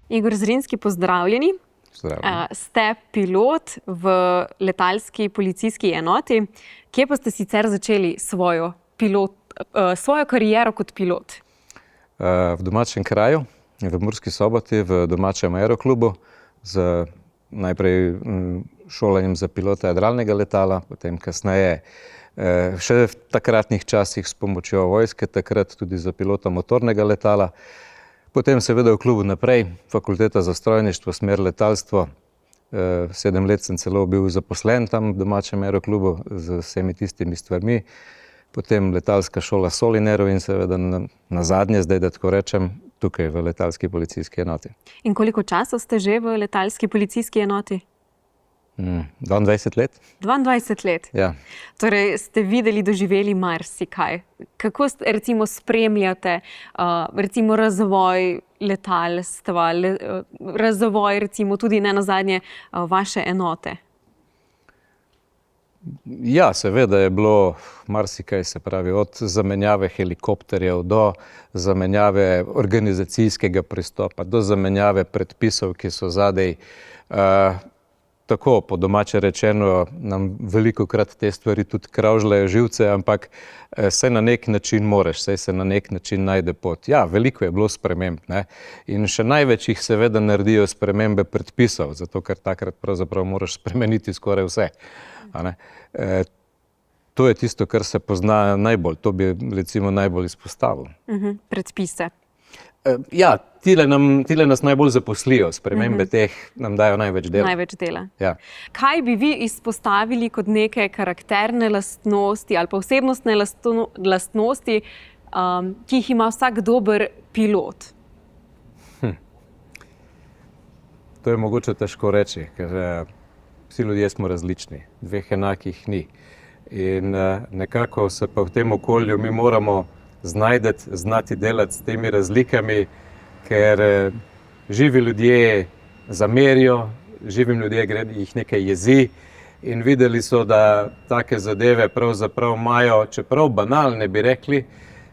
Igor Zrinski, pozdravljeni. Ste pilot v letalski policijski enoti. Kje pa ste sicer začeli svojo kariero kot pilot? V domačem kraju, v Murski Soboti, v domačem aeroklubu, z najprej šolanjem za pilota jadralnega letala, potem kasneje še v takratnih časih s pomočjo vojske, takrat tudi za pilota motornega letala. Potem seveda v klubu naprej, fakulteta za strojništvo, smer letalstvo. 7 let sem celo bil zaposlen tam v domačem aeroklubu z vsemi tistimi stvarmi. Potem letalska šola Solinerov in seveda na zadnje, zdaj da tako rečem, tukaj v letalski policijski enoti. In koliko časa ste že v letalski policijski enoti? 22 let. 22 let? Ja. Torej ste videli, doživeli marsikaj. Kako recimo spremljate recimo razvoj letalstva, razvoj recimo tudi nenazadnje vaše enote? Ja, seveda je bilo marsikaj, se pravi, od zamenjave helikopterjev do zamenjave organizacijskega pristopa, do zamenjave predpisov, ki so zadej. Tako, po domače rečeno, nam velikokrat te stvari tudi kravžljajo živce, ampak se na nek način moreš, se na nek način najde pot. Ja, veliko je bilo sprememb, ne? In še največ jih seveda naredijo spremembe predpisov, zato ker takrat pravzaprav moraš spremeniti skoraj vse. A ne? To je tisto, kar se pozna najbolj, to bi recimo najbolj izpostavil. Predpise. Ja, tile nas najbolj zaposlijo, spremembe teh nam dajo največ dela. Največ dela. Ja. Kaj bi vi izpostavili kot neke karakterne lastnosti ali pa osebnostne lastnosti, ki jih ima vsak dober pilot? To je mogoče težko reči, ker vsi ljudje smo različni, dveh enakih ni. In nekako se pa v tem okolju mi moramo znati delati s temi razlikami, ker živi ljudje zamerijo, živim ljudje jih nekaj jezi in videli so, da take zadeve pravzaprav imajo, čeprav banalne bi rekli,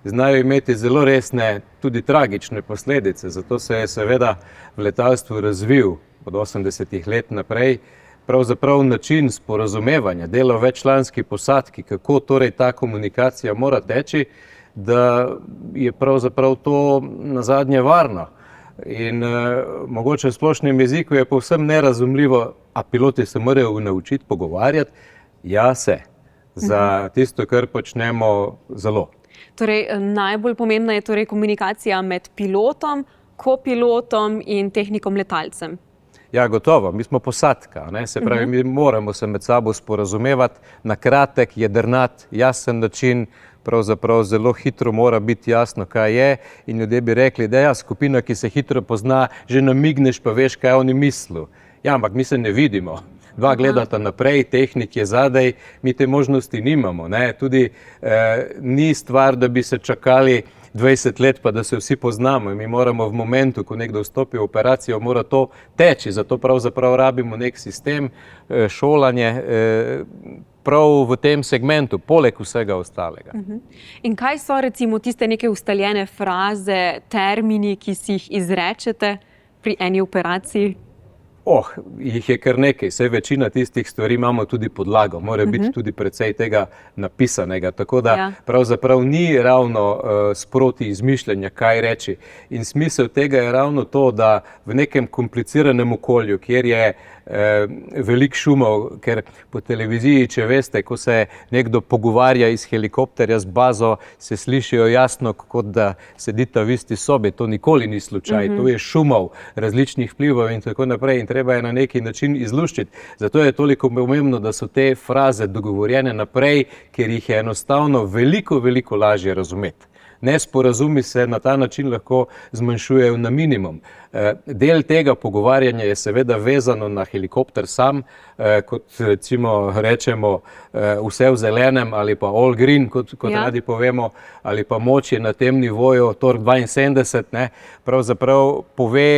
znajo imeti zelo resne, tudi tragične posledice. Zato se je seveda v letalstvu razvil od 80-ih let naprej pravzaprav način sporazumevanja, dela v veččlanski posadki, kako torej ta komunikacija mora teči, da je pravzaprav to nazadnje varno. In mogoče v splošnem jeziku je povsem nerazumljivo, a piloti se morajo naučiti pogovarjati? Ja, se. Za tisto, kar počnemo, zelo. Torej, najbolj pomembna je torej komunikacija med pilotom, kopilotom in tehnikom letalcem. Ja, gotovo. Mi smo posadka, ne? Se pravi, mi moramo se med sabo sporazumevati na kratek, jedrnat, jasen način. Pravzaprav zelo hitro mora biti jasno, kaj je, in ljudje bi rekli, da ja, skupina, ki se hitro pozna, že namigneš, pa veš, kaj oni mislijo. Ja, ampak mi se ne vidimo. Dva gledata naprej, tehnik je zadaj, mi te možnosti nimamo, ne? Tudi ni stvar, da bi se čakali 20 let, pa da se vsi poznamo. Mi moramo v momentu, ko nekdo vstopi v operacijo, mora to teči. Zato pravzaprav rabimo nek sistem, šolanje, prav v tem segmentu, poleg vsega ostalega. In kaj so recimo tiste neke ustaljene fraze, termini, ki si jih izrečete pri eni operaciji? Jih je kar nekaj. Saj večina tistih stvari imamo tudi podlago. Mora biti tudi precej tega napisanega. Tako da pravzaprav ni ravno sproti izmišljanja, kaj reči. In smisel tega je ravno to, da v nekem kompliciranem okolju, kjer je veliko šumov, ker po televiziji, če veste, ko se nekdo pogovarja iz helikopterja z bazo, se slišijo jasno, kot da sedita v isti sobi. To nikoli ni slučaj. To je šumov, različnih vplivov in tako naprej. In treba je na neki način izluščiti. Zato je toliko pomembno, da so te fraze dogovorjene naprej, ker jih je enostavno veliko lažje razumeti. Nesporazumi se na ta način lahko zmanjšujejo na minimum. Del tega pogovarjanja je seveda vezano na helikopter sam, kot recimo rečemo vse v zelenem ali pa all green, kot radi povemo, ali pa moč je na tem nivoju tork 72, ne, pravzaprav pove,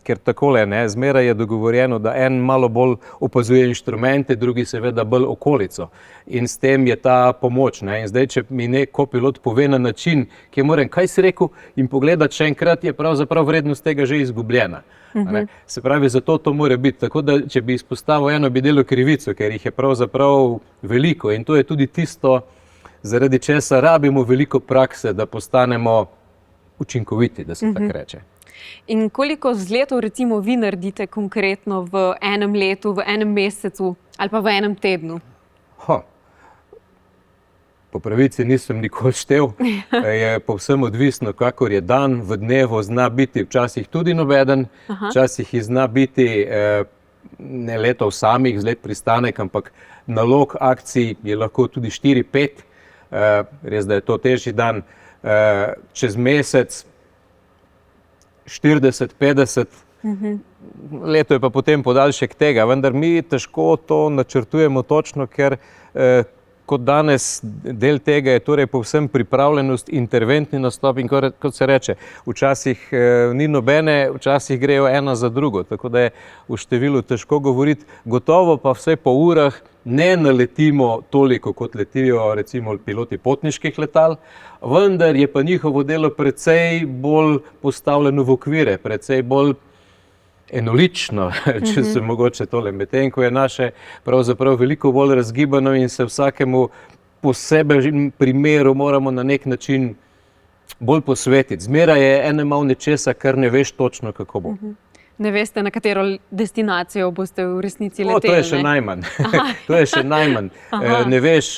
ker takole, ne, zmeraj je dogovorjeno, da en malo bolj opazuje inštrumente, drugi seveda bolj okolico. In s tem je ta pomoč, ne. In zdaj, če mi nek kopilot pove na način, ki moram, kaj si rekel, in pogledati še enkrat, je pravzaprav vrednost tega tega že izgubljena. Se pravi, zato to mora biti. Tako da, če bi izpostavil eno, bi delal krivico, ker jih je pravzaprav veliko in to je tudi tisto, zaradi česa rabimo veliko prakse, da postanemo učinkoviti, da se tako reče. In koliko vzletov recimo vi naredite konkretno v enem letu, v enem mesecu ali pa v enem tednu? Po pravici nisem nikoli štel, je povsem odvisno, kakor je dan, v dnevu zna biti včasih tudi nobeden, včasih zna biti ne letov samih, zlet pristanek, ampak nalog akcij je lahko tudi 4-5, res da je to težji dan, čez mesec 40-50, leto je pa potem podaljšek tega, vendar mi težko to načrtujemo točno, ker kot danes del tega je torej povsem pripravljenost, interventni nastop in kot se reče, včasih ni nobene, včasih grejo ena za drugo, tako da je v številu težko govoriti, gotovo pa vse po urah ne naletimo toliko, kot letijo recimo piloti potniških letal, vendar je pa njihovo delo precej bolj postavljeno v okvire, precej bolj enolično, če se mogoče tole, medtem ko je naše pravzaprav veliko bolj razgibano in se vsakemu posebej primeru moramo na nek način bolj posvetiti. Zmeraj je ene malo nečesa, kar ne veš točno, kako bo. Ne veste, na katero destinacijo boste v resnici leteli? To je še najmanj. To je še najmanj. Ne veš,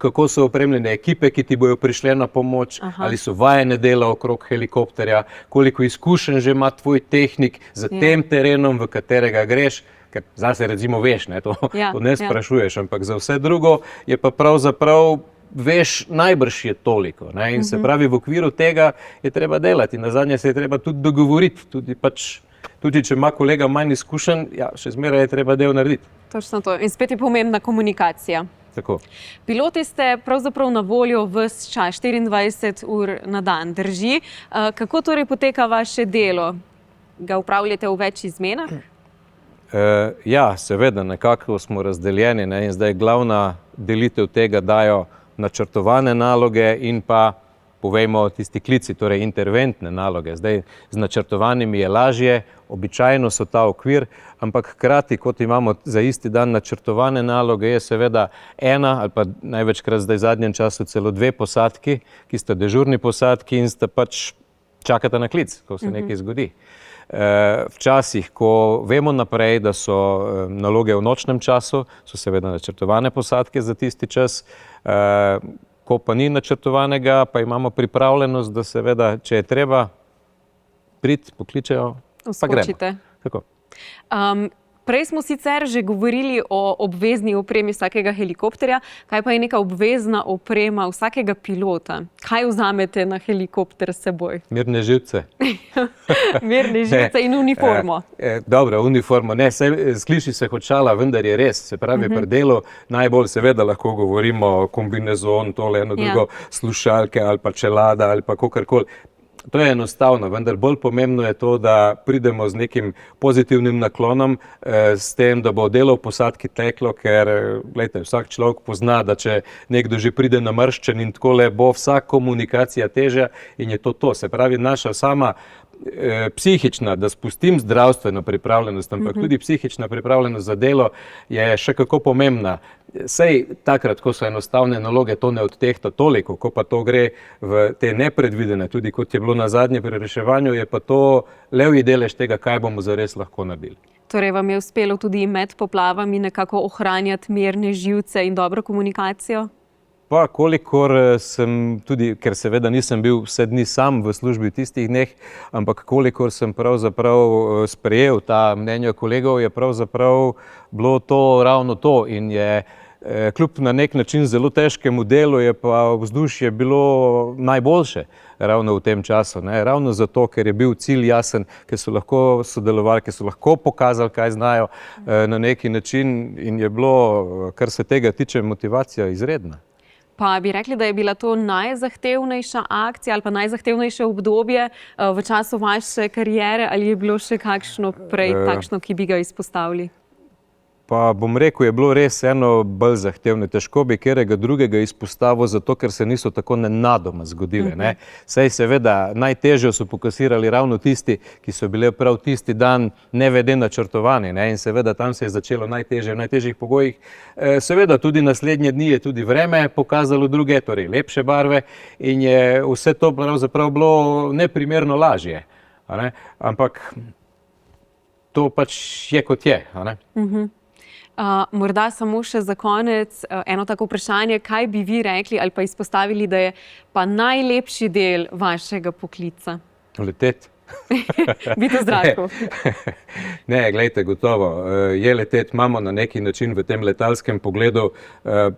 kako so opremljene ekipe, ki ti bojo prišle na pomoč, ali so vajene dela okrog helikopterja, koliko izkušenj že ima tvoj tehnik za tem terenom, v katerega greš, ker zase recimo veš, to ne sprašuješ, ampak za vse drugo je pa pravzaprav veš, najbrž je toliko. In se pravi, v okviru tega je treba delati. Nazadnje se je treba tudi dogovoriti, tudi če ima kolega manj izkušenj, še zmeraj je treba del narediti. Točno to. In spet je pomembna komunikacija. Tako. Piloti ste pravzaprav na voljo ves čas, 24 ur na dan, drži. Kako torej poteka vaše delo? Ga upravljate v več izmenah? Seveda, nekako smo razdeljeni in zdaj glavna delitev tega dajo načrtovane naloge in pa povejmo tisti klici, torej interventne naloge. Zdaj, z načrtovanimi je lažje, običajno so ta okvir, ampak hkrati, kot imamo za isti dan načrtovane naloge, je seveda ena ali pa največkrat zdaj v zadnjem času celo 2 posadki, ki sta dežurni posadki in sta čakata na klic, ko se nekaj zgodi. Včasih, ko vemo naprej, da so naloge v nočnem času, so seveda načrtovane posadke za tisti čas, ko pa ni načrtovanega, pa imamo pripravljenost, da seveda, če je treba priti, pokličejo, pa gremo. Tako. Prej smo sicer že govorili o obvezni opremi vsakega helikopterja. Kaj pa je neka obvezna oprema vsakega pilota? Kaj vzamete na helikopter s seboj? Mirne živce. Mirne živce in uniformo. Dobro, uniformo. Ne, sliši se kot šala, vendar je res. Se pravi, pri delu najbolj seveda lahko govorimo kombinezon, tole eno drugo, slušalke ali pa čelada ali pa kakorkoli. To je enostavno, vendar bolj pomembno je to, da pridemo z nekim pozitivnim naklonom, s tem, da bo delo v posadki teklo, ker vsak človek pozna, da če nekdo že pride namrščen in takole, bo vsa komunikacija težja in je to. Se pravi, naša sama psihična, da spustim zdravstveno pripravljenost, ampak tudi psihična pripravljenost za delo je še kako pomembna. Sej takrat, ko so enostavne naloge, to ne odtehta toliko, ko pa to gre v te nepredvidene, tudi kot je bilo na zadnje pri reševanju, je pa to levji delež tega, kaj bomo zares lahko naredili. Torej vam je uspelo tudi med poplavami nekako ohranjati mirne živce in dobro komunikacijo? Pa kolikor sem tudi, ker seveda nisem bil vse dni sam v službi v tistih dneh, ampak kolikor sem pravzaprav sprejel ta mnenja kolegov, je pravzaprav bilo to ravno to in je kljub na nek način zelo težkemu delu, je pa vzdušje bilo najboljše ravno v tem času. Ravno zato, ker je bil cilj jasen, ker so lahko sodelovali, ker so lahko pokazali, kaj znajo na neki način in je bilo, kar se tega tiče, motivacija izredna. Pa bi rekli, da je bila to najzahtevnejša akcija ali pa najzahtevnejše obdobje v času vaše kariere ali je bilo še kakšno prej takšno, ki bi ga izpostavili? Pa bom rekel, je bilo res eno bolj zahtevno. Težko bi katerega drugega izpostavil, zato ker se niso tako nenadoma zgodile. Ne. Saj seveda najtežje so pokasirali ravno tisti, ki so bili prav tisti dan nevede načrtovani. Ne. In seveda tam se je začelo najtežje, v najtežjih pogojih. Seveda tudi naslednje dni je tudi vreme pokazalo druge, torej lepše barve in je vse to pravzaprav bilo neprimerno lažje. A ne. Ampak to pač je kot je. A ne. Morda samo še za konec eno tako vprašanje, kaj bi vi rekli ali pa izpostavili, da je pa najlepši del vašega poklica? Leteti. Biti v zraku. Ne, glejte, gotovo. Je leteti, imamo na neki način v tem letalskem pogledu,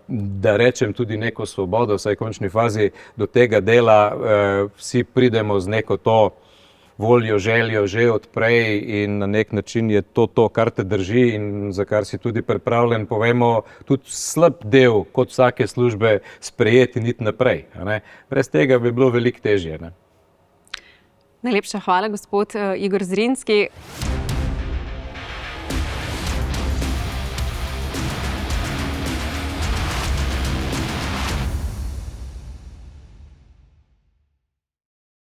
da rečem tudi neko svobodo, vsaj v končni fazi do tega dela vsi pridemo z neko to voljo, željo že odprej in na nek način je to, kar te drži in za kar si tudi pripravljen, povemo, tudi slab del kot vsake službe sprejeti in iti naprej. Ne? Brez tega bi bilo veliko težje. Ne? Najlepša hvala, gospod Igor Zrinski.